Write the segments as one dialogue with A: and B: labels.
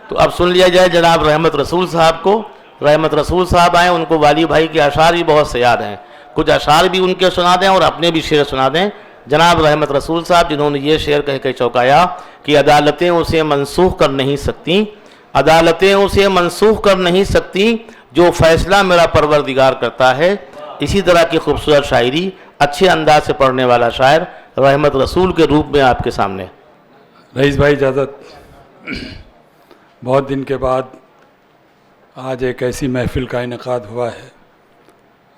A: तो अब सुन लिया जाए जनाब रहमत रसूल साहब को। रहमत रसूल साहब आए, उनको वाली भाई के अशार भी बहुत से याद हैं, कुछ अशार भी उनके सुना दें और अपने भी शेर सुना दें। जनाब रहमत रसूल साहब जिन्होंने ये शेर कह के चौंकाया कि अदालतें उसे मनसूख कर नहीं सकती, अदालतें उसे मनसूख कर नहीं सकती, जो फैसला मेरा परवरदिगार करता है। इसी तरह की खूबसूरत शायरी अच्छे अंदाज से पढ़ने वाला शायर रहमत रसूल के रूप में आपके सामने।
B: रईस भाई इजाज़त, बहुत दिन के बाद आज एक ऐसी महफ़िल का इनेकाद हुआ है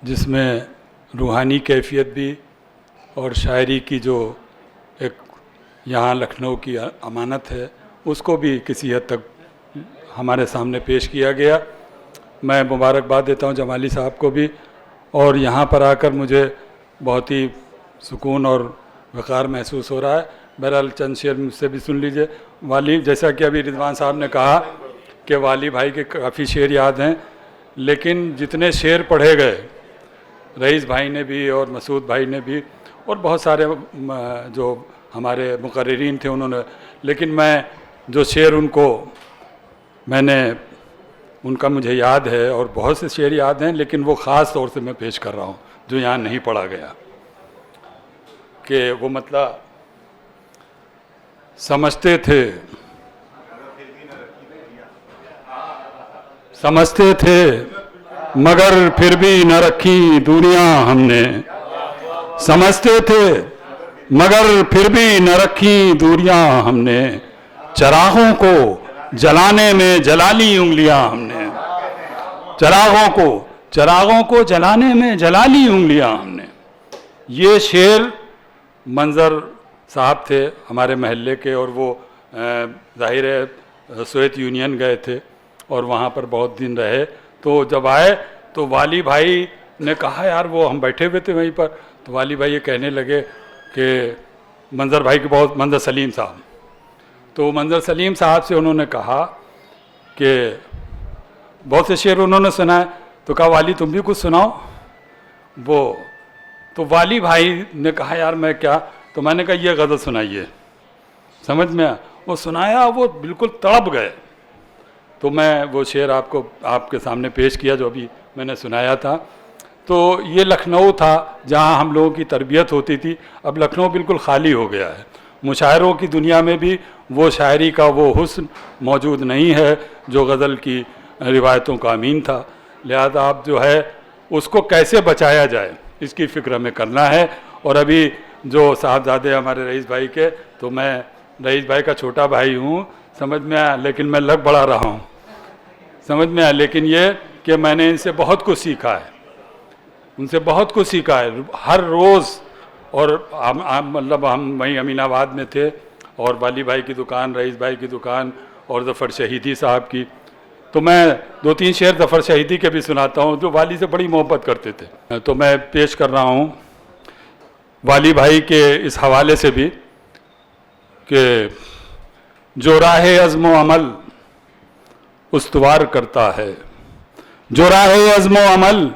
B: जिसमें रूहानी कैफियत भी और शायरी की जो एक यहाँ लखनऊ की अमानत है उसको भी किसी हद तक हमारे सामने पेश किया गया। मैं मुबारकबाद देता हूँ जमाली साहब को भी, और यहाँ पर आकर मुझे बहुत ही सुकून और वक़ार महसूस हो रहा है। बहरहाल चंद शेर मुझसे भी सुन लीजिए। वाली, जैसा कि अभी रिजवान साहब ने कहा कि वाली भाई के काफ़ी शेर याद हैं, लेकिन जितने शेर पढ़े गए रईस भाई ने भी और मसूद भाई ने भी और बहुत सारे जो हमारे मुकर्रिरीन थे उन्होंने, लेकिन मैं जो शेर उनका मुझे याद है और बहुत से शेर याद हैं, लेकिन वो ख़ास तौर से मैं पेश कर रहा हूँ जो यहाँ नहीं पढ़ा गया। कि वो मतलब समझते थे मगर फिर भी न रखी दूरियां हमने, समझते थे मगर फिर भी न रखी दूरियां हमने, चरागों को जलाने में जला ली उंगलियां हमने, चरागों को जलाने में जला ली उंगलियां हमने। ये शेर मंजर साहब थे हमारे महल्ले के, और वो ज़ाहिर है सोवियत यूनियन गए थे और वहाँ पर बहुत दिन रहे। तो जब आए तो वाली भाई ने कहा, यार वो हम बैठे हुए थे वहीं पर, तो वाली भाई ये कहने लगे कि मंजर भाई के बहुत, मंजर सलीम साहब, तो मंजर सलीम साहब से उन्होंने कहा कि बहुत से शेर उन्होंने सुनाए, तो कहा वाली तुम भी कुछ सुनाओ। वो तो वाली भाई ने कहा यार मैं क्या, तो मैंने कहा ये गज़ल सुनाइए, समझ में आया। वो सुनाया, वो बिल्कुल तड़प गए। तो मैं वो शेर आपके सामने पेश किया जो अभी मैंने सुनाया था। तो ये लखनऊ था जहाँ हम लोगों की तरबियत होती थी। अब लखनऊ बिल्कुल खाली हो गया है, मुशायरों की दुनिया में भी वो शायरी का वो हुस्न मौजूद नहीं है जो गज़ल की रिवायतों का अमीन था। लिहाजा आप जो है उसको कैसे बचाया जाए इसकी फ़िक्र हमें करना है। और अभी जो साहबजादे हमारे रईस भाई के, तो मैं रईस भाई का छोटा भाई हूँ, समझ में आया, लेकिन मैं लग बड़ा रहा हूँ, समझ में आया। लेकिन ये कि मैंने इनसे बहुत कुछ सीखा है, उनसे बहुत कुछ सीखा है हर रोज़। और मतलब हम वहीं अमीनाबाद में थे, और वाली भाई की दुकान, रईस भाई की दुकान, और ज़फ़र शहीदी साहब की। तो मैं 2-3 शेर ज़फ़र शहीदी के भी सुनाता हूँ जो वाली से बड़ी मोहब्बत करते थे। तो मैं पेश कर रहा हूँ वाली भाई के इस हवाले से भी कि जो राहे अज़्म अमल उस्तवार करता है, जो राहे अज़्म अमल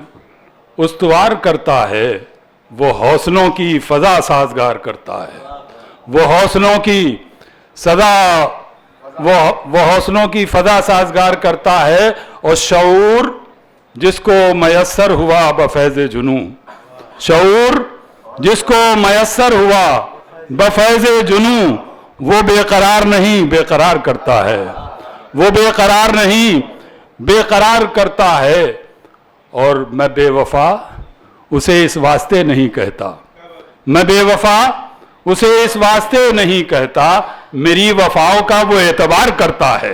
B: उस्तवार करता है, वो हौसलों की फ़ज़ा साजगार करता है, वो हौसलों की हौसलों की फ़ज़ा साजगार करता है। और शऊर जिसको मयस्सर हुआ बफ़ैज़ जुनू, शऊर जिसको मयस्सर हुआ बफ़ैज़ जुनू, वो बेकरार नहीं बेकरार करता है, वो बेकरार नहीं बेकरार करता है। और मैं बेवफा उसे इस वास्ते नहीं कहता, मैं बेवफा उसे इस वास्ते नहीं कहता, मेरी वफाओं का वो एतबार करता है,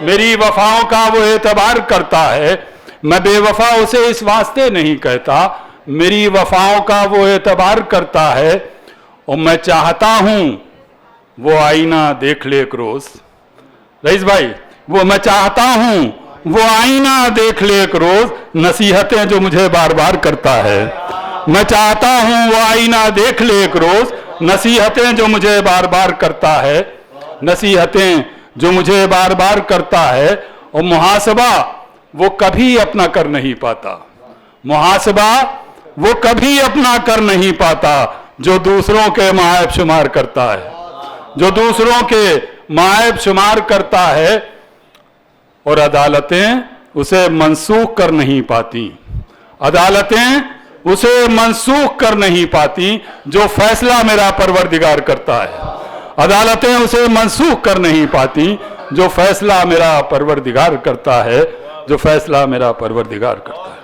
B: मेरी वफाओं का वो एतबार करता है। मैं बेवफा उसे इस वास्ते नहीं कहता, मेरी वफाओं का वो एतबार करता है। और मैं चाहता हूँ वो आईना देख ले एक रोज़, रईस भाई, वो मैं चाहता हूँ वो आईना देख ले एक रोज़, नसीहतें जो मुझे बार बार करता है। मैं चाहता हूँ वो आईना देख ले एक रोज़, नसीहतें जो मुझे बार बार करता है, नसीहतें जो मुझे बार बार करता है। और मुहासबा वो कभी अपना कर नहीं पाता, मुहासबा वो कभी अपना कर नहीं पाता, जो दूसरों के मायब शुमार करता है, जो दूसरों के मायब शुमार करता है। और अदालतें उसे मनसूख कर नहीं पाती। अदालतें उसे मनसूख कर नहीं पाती जो फैसला मेरा परवरदिगार करता है। अदालतें उसे मनसूख कर नहीं पाती जो फैसला मेरा परवरदिगार करता है, जो फैसला मेरा परवरदिगार करता है।